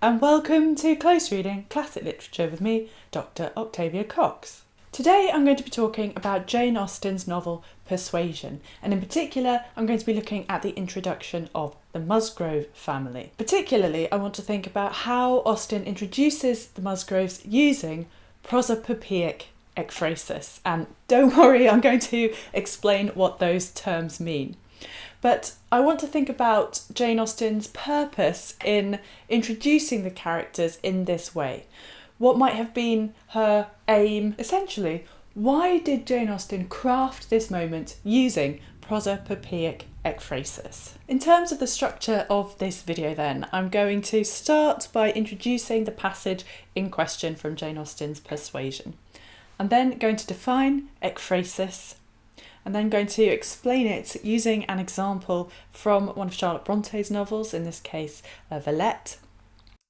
and welcome to Close Reading Classic Literature with me, Dr. Octavia Cox. Today I'm going to be talking about Jane Austen's novel Persuasion, and in particular I'm going to be looking at the introduction of the Musgrove family. Particularly I want to think about how Austen introduces the Musgroves using prosopopoeic ekphrasis, and don't worry, I'm going to explain what those terms mean. But I want to think about Jane Austen's purpose in introducing the characters in this way. What might have been her aim? Essentially, why did Jane Austen craft this moment using prosopopoeic ekphrasis? In terms of the structure of this video then, I'm going to start by introducing the passage in question from Jane Austen's Persuasion. I'm then going to define ekphrasis, and then going to explain it using an example from one of Charlotte Bronte's novels, in this case Villette.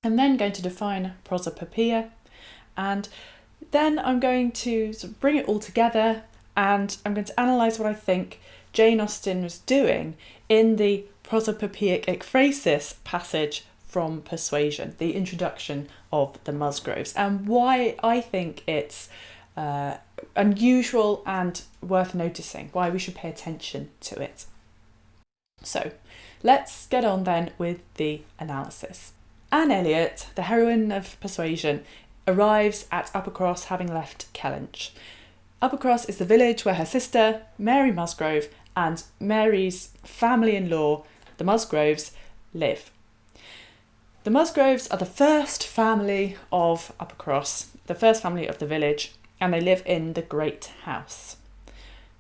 I'm then going to define prosopopoeia, and then I'm going to sort of bring it all together, and I'm going to analyse what I think Jane Austen was doing in the prosopopoeic ekphrasis passage from Persuasion, the introduction of the Musgroves, and why I think it's unusual and worth noticing, why we should pay attention to it. So let's get on then with the analysis. Anne Elliot, the heroine of Persuasion, arrives at Uppercross having left Kellynch. Uppercross is the village where her sister, Mary Musgrove, and Mary's family-in-law, the Musgroves, live. The Musgroves are the first family of Uppercross, the first family of the village, and they live in the great house.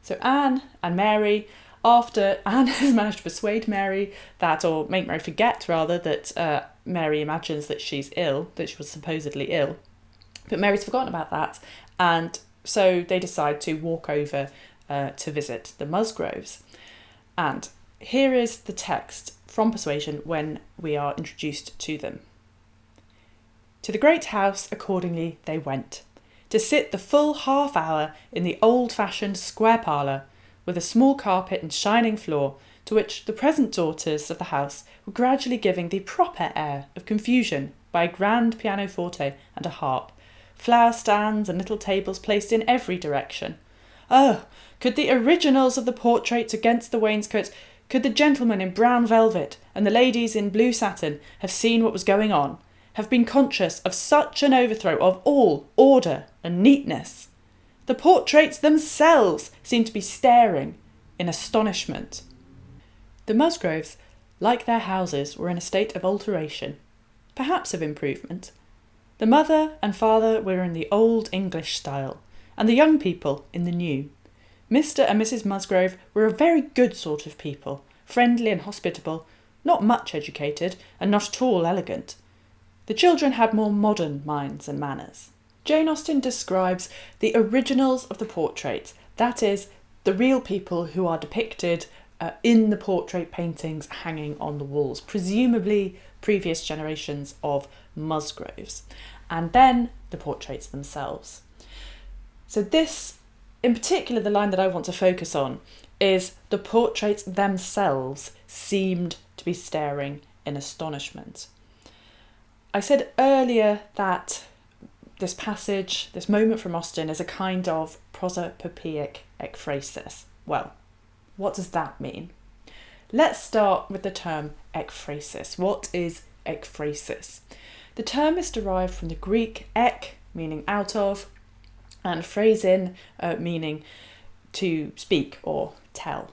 So Anne and Mary, after Anne has managed to persuade Mary that, or make Mary forget rather, that Mary imagines that she's ill, that she was supposedly ill, but Mary's forgotten about that, and so they decide to walk over to visit the Musgroves. And here is the text from Persuasion when we are introduced to them. To the great house accordingly they went, to sit the full half hour in the old-fashioned square parlour, with a small carpet and shining floor, to which the present daughters of the house were gradually giving the proper air of confusion by a grand pianoforte and a harp, flower stands and little tables placed in every direction. Oh, could the originals of the portraits against the wainscot, could the gentlemen in brown velvet and the ladies in blue satin have seen what was going on, have been conscious of such an overthrow of all order and neatness. The portraits themselves seemed to be staring in astonishment. The Musgroves, like their houses, were in a state of alteration, perhaps of improvement. The mother and father were in the old English style, and the young people in the new. Mr. and Mrs. Musgrove were a very good sort of people, friendly and hospitable, not much educated, and not at all elegant. The children had more modern minds and manners. Jane Austen describes the originals of the portraits, that is, the real people who are depicted in the portrait paintings hanging on the walls, presumably previous generations of Musgroves, and then the portraits themselves. So this, in particular, the line that I want to focus on is the portraits themselves seemed to be staring in astonishment. I said earlier that this passage, this moment from Austen, is a kind of prosopopoeic ekphrasis. Well, what does that mean? Let's start with the term ekphrasis. What is ekphrasis? The term is derived from the Greek ek, meaning out of, and phrasin, meaning to speak or tell.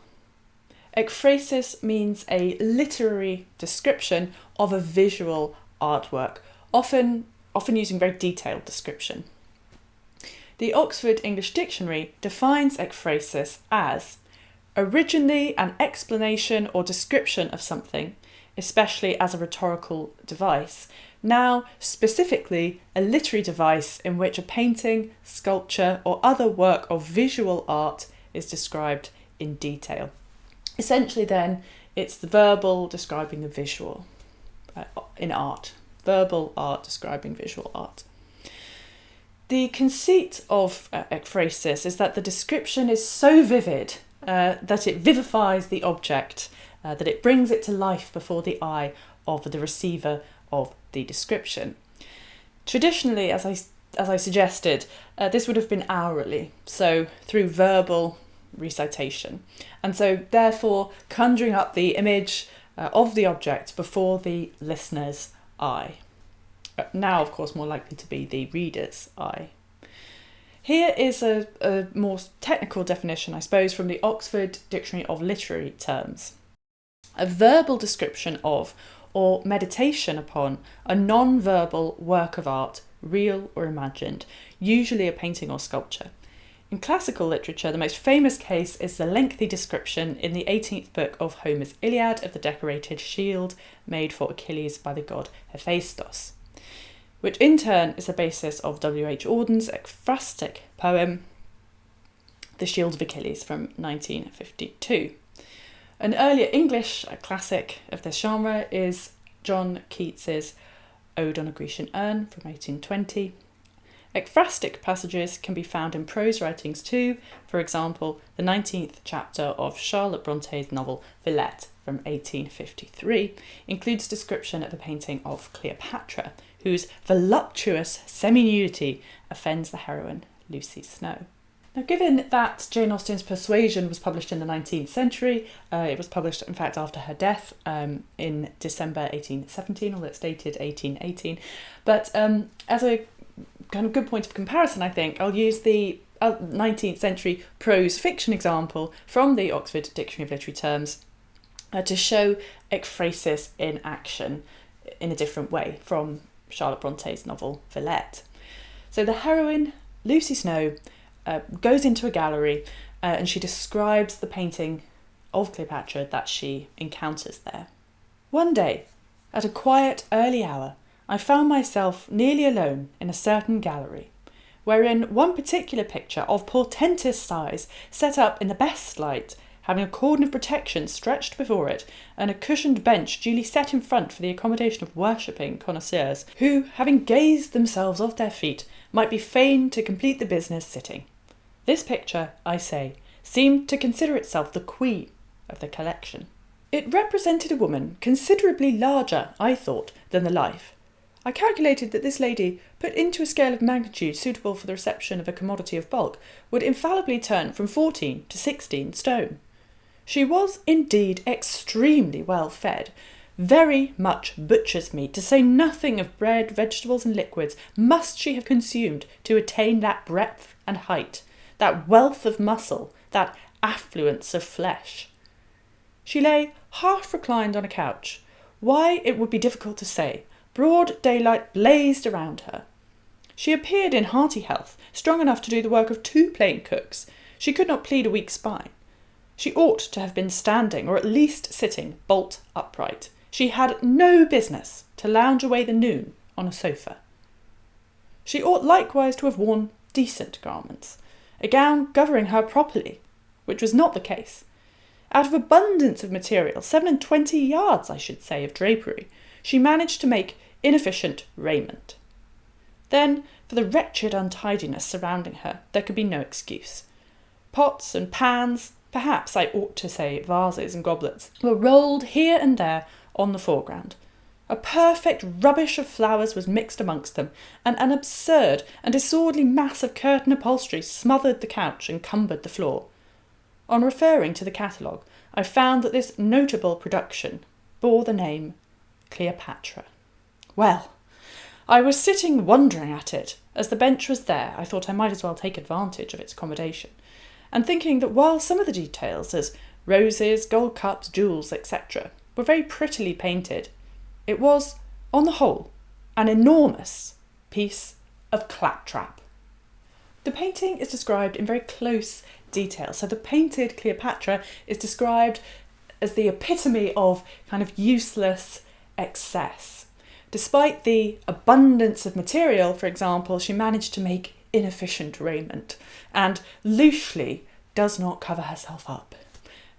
Ekphrasis means a literary description of a visual artwork, often using very detailed description. The Oxford English Dictionary defines ekphrasis as originally an explanation or description of something, especially as a rhetorical device, now specifically a literary device in which a painting, sculpture, or other work of visual art is described in detail. Essentially then, it's the verbal describing the visual in art. Verbal art describing visual art. The conceit of ekphrasis is that the description is so vivid that it vivifies the object, that it brings it to life before the eye of the receiver of the description. Traditionally, as I suggested, this would have been hourly, so through verbal recitation, and so therefore conjuring up the image of the object before the listener's eye. Now, of course, more likely to be the reader's eye. Here is a more technical definition, I suppose, from the Oxford Dictionary of Literary Terms. A verbal description of or meditation upon a non-verbal work of art, real or imagined, usually a painting or sculpture. In classical literature, the most famous case is the lengthy description in the 18th book of Homer's Iliad of the decorated shield made for Achilles by the god Hephaestus, which in turn is the basis of W.H. Auden's ekphrastic poem, The Shield of Achilles, from 1952. An earlier English classic of this genre is John Keats's Ode on a Grecian Urn from 1820. Ekphrastic passages can be found in prose writings too, for example, the 19th chapter of Charlotte Bronte's novel Villette from 1853 includes description of a painting of Cleopatra, whose voluptuous semi-nudity offends the heroine, Lucy Snowe. Now, given that Jane Austen's Persuasion was published in the 19th century, it was published, in fact, after her death in December 1817, although it's dated 1818. But as a kind of good point of comparison, I think, I'll use the 19th century prose fiction example from the Oxford Dictionary of Literary Terms to show ekphrasis in action in a different way from Charlotte Bronte's novel Villette. So the heroine, Lucy Snowe, goes into a gallery and she describes the painting of Cleopatra that she encounters there. One day, at a quiet early hour, I found myself nearly alone in a certain gallery, wherein one particular picture of portentous size, set up in the best light, having a cordon of protection stretched before it, and a cushioned bench duly set in front for the accommodation of worshipping connoisseurs, who, having gazed themselves off their feet, might be fain to complete the business sitting. This picture, I say, seemed to consider itself the queen of the collection. It represented a woman considerably larger, I thought, than the life. I calculated that this lady, put into a scale of magnitude suitable for the reception of a commodity of bulk, would infallibly turn from 14 to 16 stone. She was indeed extremely well fed. Very much butcher's meat, to say nothing of bread, vegetables and liquids, must she have consumed to attain that breadth and height, that wealth of muscle, that affluence of flesh. She lay half reclined on a couch. Why, it would be difficult to say. Broad daylight blazed around her. She appeared in hearty health, strong enough to do the work of 2 plain cooks. She could not plead a weak spine. She ought to have been standing, or at least sitting, bolt upright. She had no business to lounge away the noon on a sofa. She ought likewise to have worn decent garments, a gown governing her properly, which was not the case. Out of abundance of material, 27 yards, I should say, of drapery, she managed to make inefficient raiment. Then, for the wretched untidiness surrounding her, there could be no excuse. Pots and pans, perhaps I ought to say vases and goblets, were rolled here and there on the foreground. A perfect rubbish of flowers was mixed amongst them, and an absurd and disorderly mass of curtain upholstery smothered the couch and cumbered the floor. On referring to the catalogue, I found that this notable production bore the name Cleopatra. Well, I was sitting wondering at it. As the bench was there, I thought I might as well take advantage of its accommodation, and thinking that while some of the details, as roses, gold cups, jewels, etc., were very prettily painted, it was, on the whole, an enormous piece of claptrap. The painting is described in very close detail. So the painted Cleopatra is described as the epitome of kind of useless excess. Despite the abundance of material, for example, she managed to make inefficient raiment and loosely does not cover herself up.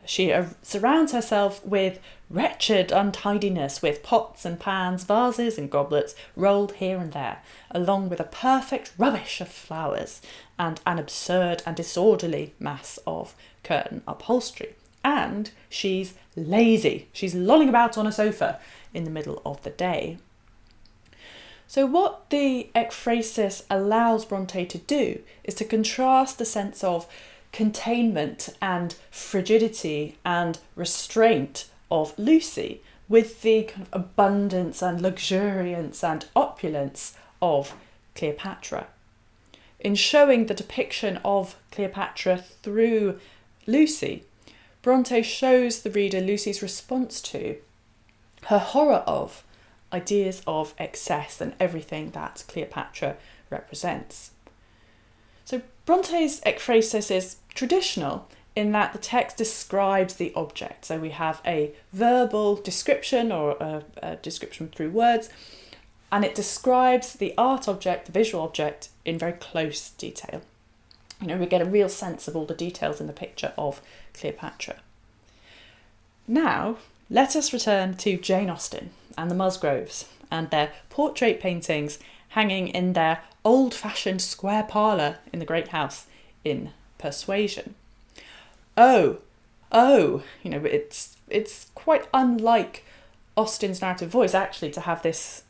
She surrounds herself with wretched untidiness, with pots and pans, vases and goblets rolled here and there, along with a perfect rubbish of flowers and an absurd and disorderly mass of curtain upholstery. And she's lazy. She's lolling about on a sofa in the middle of the day. So what the ekphrasis allows Bronte to do is to contrast the sense of containment and frigidity and restraint of Lucy with the kind of abundance and luxuriance and opulence of Cleopatra. In showing the depiction of Cleopatra through Lucy, Bronte shows the reader Lucy's response to her horror of ideas of excess and everything that Cleopatra represents. So Bronte's ekphrasis is traditional in that the text describes the object. So we have a verbal description or a description through words, and it describes the art object, the visual object, in very close detail. We get a real sense of all the details in the picture of Cleopatra. Now, let us return to Jane Austen and the Musgroves and their portrait paintings hanging in their old-fashioned square parlour in the great house in Persuasion. It's quite unlike Austen's narrative voice actually to have this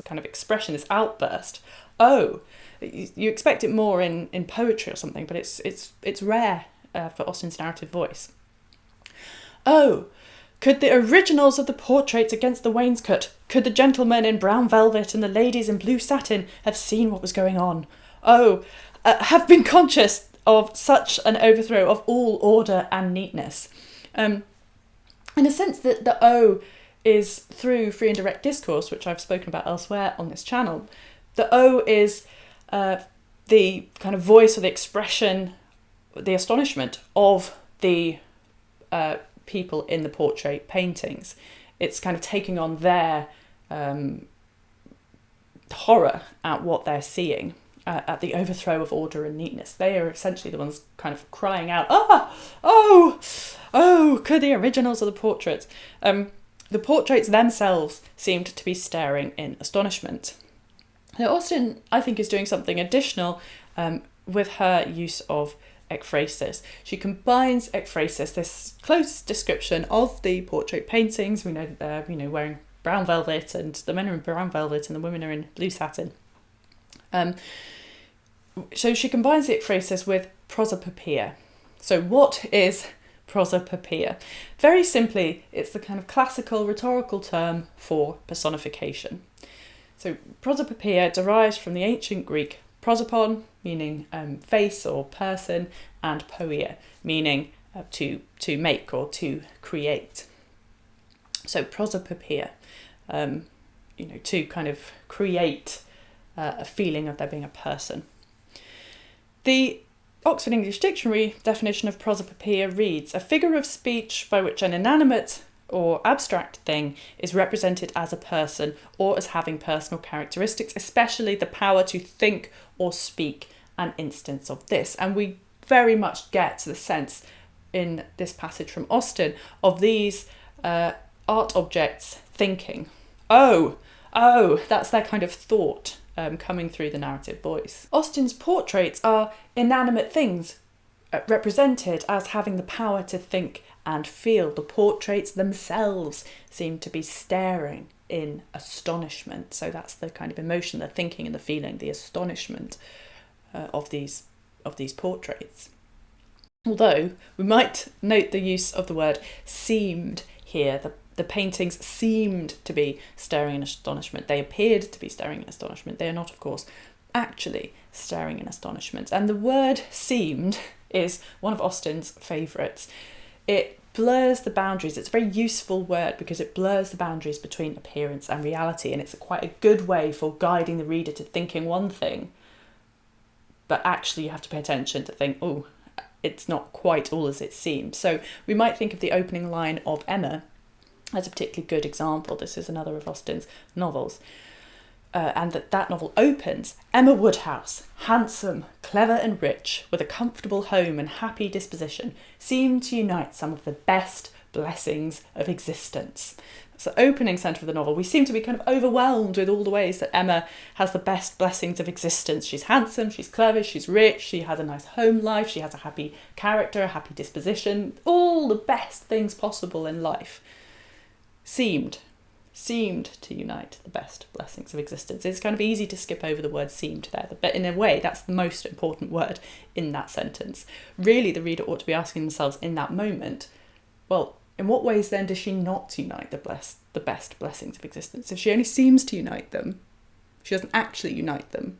kind of expression, this outburst. Oh, you expect it more in poetry or something, but it's rare for Austen's narrative voice. Oh, could the originals of the portraits against the wainscot, could the gentlemen in brown velvet and the ladies in blue satin have seen what was going on? Oh, have been conscious of such an overthrow of all order and neatness. In a sense that the O is through free and direct discourse, which I've spoken about elsewhere on this channel. The O is the kind of voice or the expression, the astonishment of the people in the portrait paintings. It's kind of taking on their horror at what they're seeing, at the overthrow of order and neatness. They are essentially the ones kind of crying out, could the originals of the portraits. The portraits themselves seemed to be staring in astonishment. Now, Austen, I think, is doing something additional with her use of ekphrasis. She combines ekphrasis, this close description of the portrait paintings. We know that they're, wearing brown velvet, and the men are in brown velvet and the women are in blue satin. So she combines the ekphrasis with prosopopoeic. So what is prosopopoeic? Very simply, it's the kind of classical rhetorical term for personification. So prosopopoeic derives from the ancient Greek prosopon, meaning face or person, and poia, meaning to make or to create. So prosopopoeic, to kind of create a feeling of there being a person. The Oxford English Dictionary definition of prosopopoeic reads: a figure of speech by which an inanimate or abstract thing is represented as a person or as having personal characteristics, especially the power to think or speak, an instance of this. And we very much get the sense in this passage from Austen of these art objects thinking. Oh, that's their kind of thought coming through the narrative voice. Austen's portraits are inanimate things represented as having the power to think and feel. The portraits themselves seem to be staring in astonishment. So that's the kind of emotion, the thinking and the feeling, the astonishment of these portraits. Although we might note the use of the word seemed here. The paintings seemed to be staring in astonishment. They appeared to be staring in astonishment. They are not, of course, actually staring in astonishment. And the word seemed is one of Austen's favourites. It blurs the boundaries. It's a very useful word because it blurs the boundaries between appearance and reality, and it's quite a good way for guiding the reader to thinking one thing, but actually you have to pay attention to think, oh, it's not quite all as it seems. So we might think of the opening line of Emma as a particularly good example. This is another of Austen's novels. And that novel opens, Emma Woodhouse, handsome, clever and rich, with a comfortable home and happy disposition, seemed to unite some of the best blessings of existence. That's the opening centre of the novel. We seem to be kind of overwhelmed with all the ways that Emma has the best blessings of existence. She's handsome, she's clever, she's rich, she has a nice home life, she has a happy character, a happy disposition, all the best things possible in life. Seemed. seemed to unite the best blessings of existence. It's kind of easy to skip over the word seemed there, but in a way that's the most important word in that sentence. Really, the reader ought to be asking themselves in that moment, well, in what ways then does she not unite the best blessings of existence? If she only seems to unite them, she doesn't actually unite them,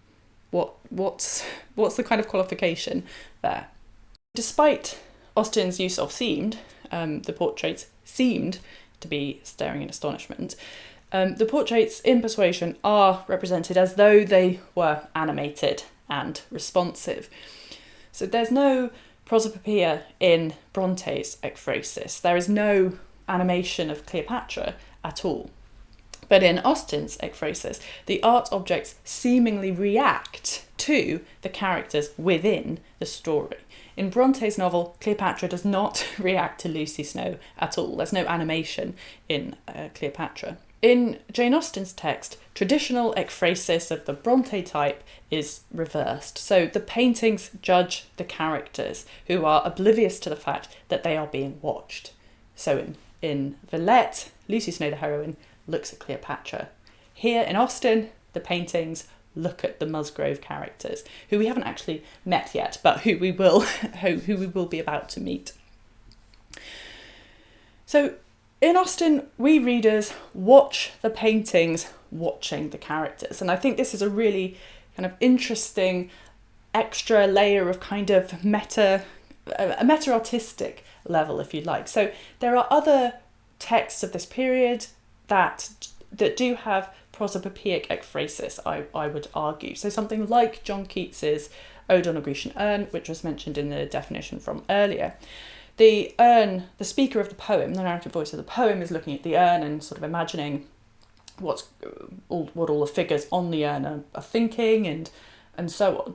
what's the kind of qualification there? Despite Austen's use of seemed, the portraits seemed to be staring in astonishment. The portraits in Persuasion are represented as though they were animated and responsive. So there's no prosopopoeia in Bronte's ekphrasis. There is no animation of Cleopatra at all. But in Austen's ekphrasis, the art objects seemingly react to the characters within the story. In Bronte's novel, Cleopatra does not react to Lucy Snow at all. There's no animation in Cleopatra. In Jane Austen's text, traditional ekphrasis of the Bronte type is reversed. So the paintings judge the characters, who are oblivious to the fact that they are being watched. So in Villette, Lucy Snow, the heroine, looks at Cleopatra. Here in Austen, the paintings look at the Musgrove characters, who we haven't actually met yet, but who we will be about to meet. So in Austen, we readers watch the paintings watching the characters. And I think this is a really kind of interesting extra layer of kind of a meta-artistic level, if you like. So there are other texts of this period that do have prosopopoeic ekphrasis, I would argue. So something like John Keats's Ode on a Grecian Urn, which was mentioned in the definition from earlier. The urn, the speaker of the poem, the narrative voice of the poem, is looking at the urn and sort of imagining what all the figures on the urn are thinking and so on.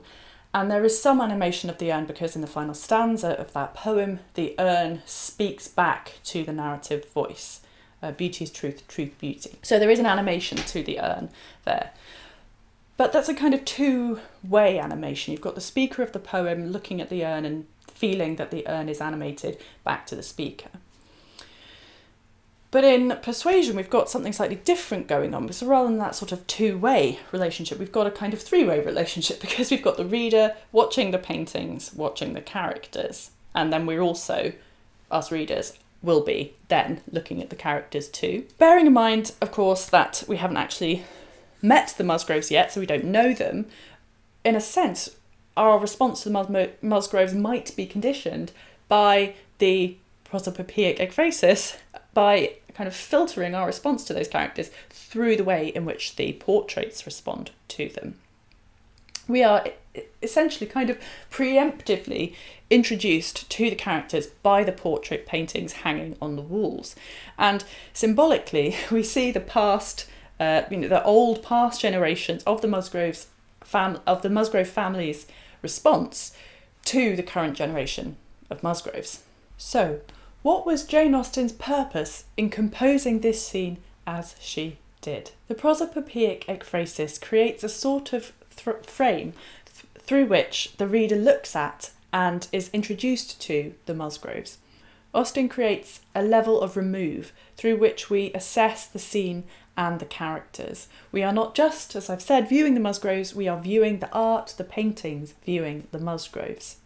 And there is some animation of the urn because in the final stanza of that poem, the urn speaks back to the narrative voice. Beauty is truth, truth, beauty. So there is an animation to the urn there. But that's a kind of two-way animation. You've got the speaker of the poem looking at the urn and feeling that the urn is animated back to the speaker. But in Persuasion, we've got something slightly different going on. So rather than that sort of two-way relationship, we've got a kind of three-way relationship because we've got the reader watching the paintings, watching the characters. And then we're also, us readers, will be then looking at the characters too. Bearing in mind, of course, that we haven't actually met the Musgroves yet, so we don't know them, in a sense, our response to the Musgroves might be conditioned by the prosopopoeic ekphrasis, by kind of filtering our response to those characters through the way in which the portraits respond to them. We are essentially kind of preemptively introduced to the characters by the portrait paintings hanging on the walls. And symbolically, we see the past, the old past generations of the Musgrove family's response to the current generation of Musgroves. So, what was Jane Austen's purpose in composing this scene as she did? The prosopopoeic ekphrasis creates a sort of frame through which the reader looks at and is introduced to the Musgroves. Austen creates a level of remove through which we assess the scene and the characters. We are not just, as I've said, viewing the Musgroves, we are viewing the art, the paintings, viewing the Musgroves.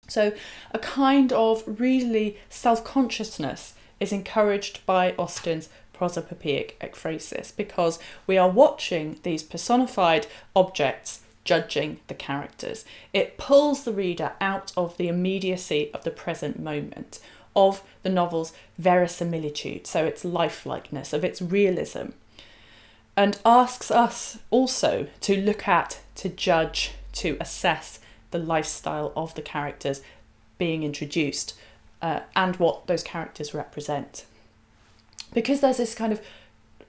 So a kind of really self-consciousness is encouraged by Austen's prosopopoeic ekphrasis because we are watching these personified objects judging the characters. It pulls the reader out of the immediacy of the present moment, of the novel's verisimilitude, so its lifelikeness, of its realism, and asks us also to look at, to judge, to assess the lifestyle of the characters being introduced and what those characters represent. Because there's this kind of,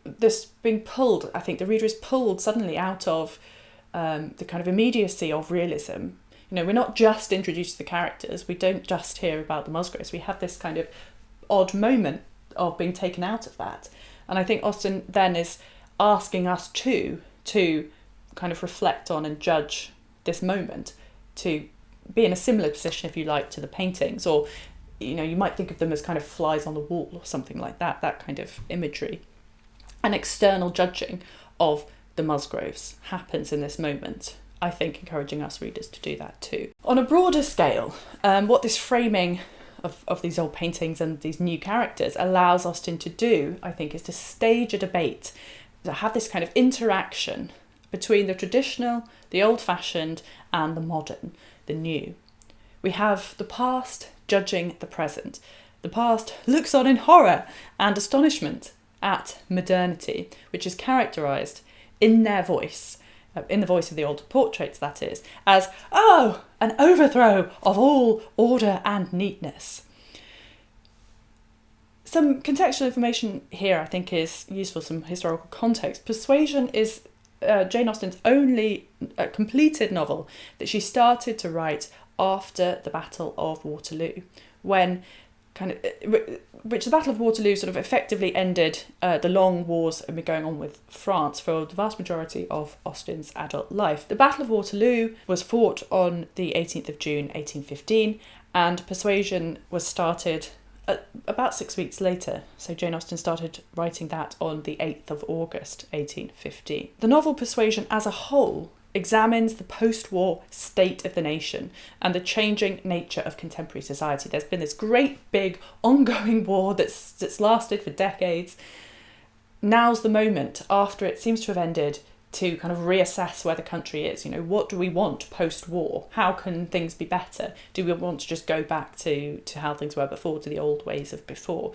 this being pulled, I think the reader is pulled suddenly out of the kind of immediacy of realism. You know, we're not just introduced to the characters, we don't just hear about the Musgroves, we have this kind of odd moment of being taken out of that. And I think Austen then is asking us to kind of reflect on and judge this moment, to be in a similar position, if you like, to the paintings, or, you know, you might think of them as kind of flies on the wall or something like that, that kind of imagery. an external judging of the Musgroves happens in this moment, I think encouraging us readers to do that too. On a broader scale, what this framing of these old paintings and these new characters allows Austen to do, I think, is to stage a debate, to have this kind of interaction between the traditional, the old-fashioned, and the modern, the new. We have the past judging the present. The past looks on in horror and astonishment at modernity, which is characterised in their voice, in the voice of the older portraits that is, as, oh, an overthrow of all order and neatness. Some contextual information here I think is useful, some historical context. Persuasion is Jane Austen's only completed novel that she started to write after the Battle of Waterloo, when which the Battle of Waterloo sort of effectively ended the long wars that had been going on with France for the vast majority of Austen's adult life. The Battle of Waterloo was fought on the 18th of June 1815, and Persuasion was started about 6 weeks later. So Jane Austen started writing that on the 8th of August 1815. The novel Persuasion as a whole examines the post-war state of the nation and the changing nature of contemporary society. There's been this great big ongoing war that's lasted for decades. Now's the moment, after it seems to have ended, to kind of reassess where the country is. You know, what do we want post-war? How can things be better? Do we want to just go back to how things were before, to the old ways of before?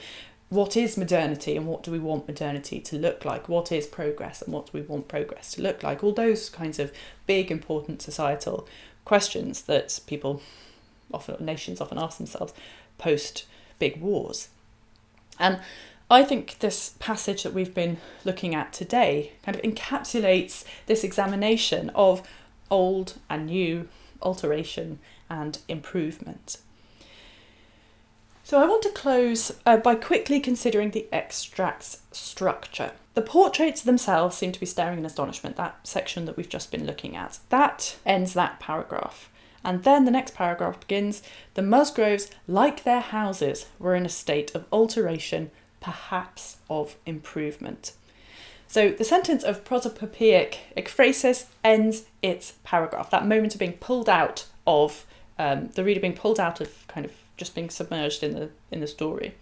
What is modernity and what do we want modernity to look like? What is progress and what do we want progress to look like? All those kinds of big, important societal questions that nations often ask themselves post big wars. And I think this passage that we've been looking at today kind of encapsulates this examination of old and new, alteration and improvement. So I want to close by quickly considering the extract's structure. The portraits themselves seem to be staring in astonishment, that section that we've just been looking at. That ends that paragraph. And then the next paragraph begins, the Musgroves, like their houses, were in a state of alteration, perhaps of improvement. So the sentence of prosopopoeic ekphrasis ends its paragraph, that moment of being pulled out of, the reader being pulled out of kind of just being submerged in the story.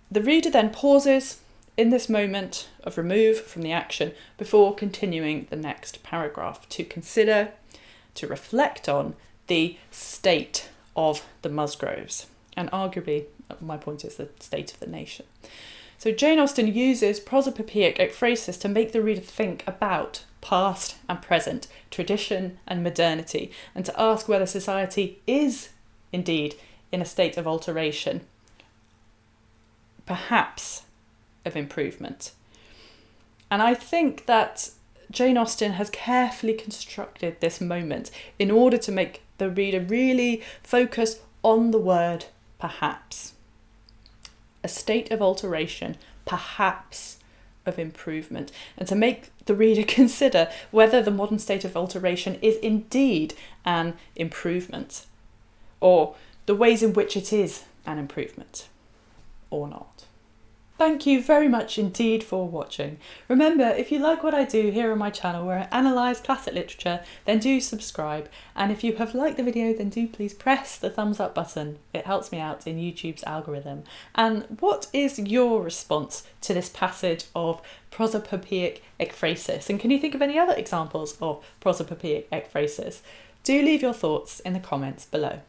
The reader then pauses in this moment of remove from the action before continuing the next paragraph to consider, to reflect on the state of the Musgroves, and arguably, my point is, the state of the nation. So Jane Austen uses prosopopoeic ekphrasis to make the reader think about past and present, tradition and modernity, and to ask whether society is indeed in a state of alteration, perhaps of improvement. And I think that Jane Austen has carefully constructed this moment in order to make the reader really focus on the word perhaps. A state of alteration, perhaps of improvement, and to make the reader consider whether the modern state of alteration is indeed an improvement, or the ways in which it is an improvement, or not. Thank you very much indeed for watching. Remember, if you like what I do here on my channel where I analyse classic literature, then do subscribe. And if you have liked the video, then do please press the thumbs up button. It helps me out in YouTube's algorithm. And what is your response to this passage of prosopopoeic ekphrasis? And can you think of any other examples of prosopopoeic ekphrasis? Do leave your thoughts in the comments below.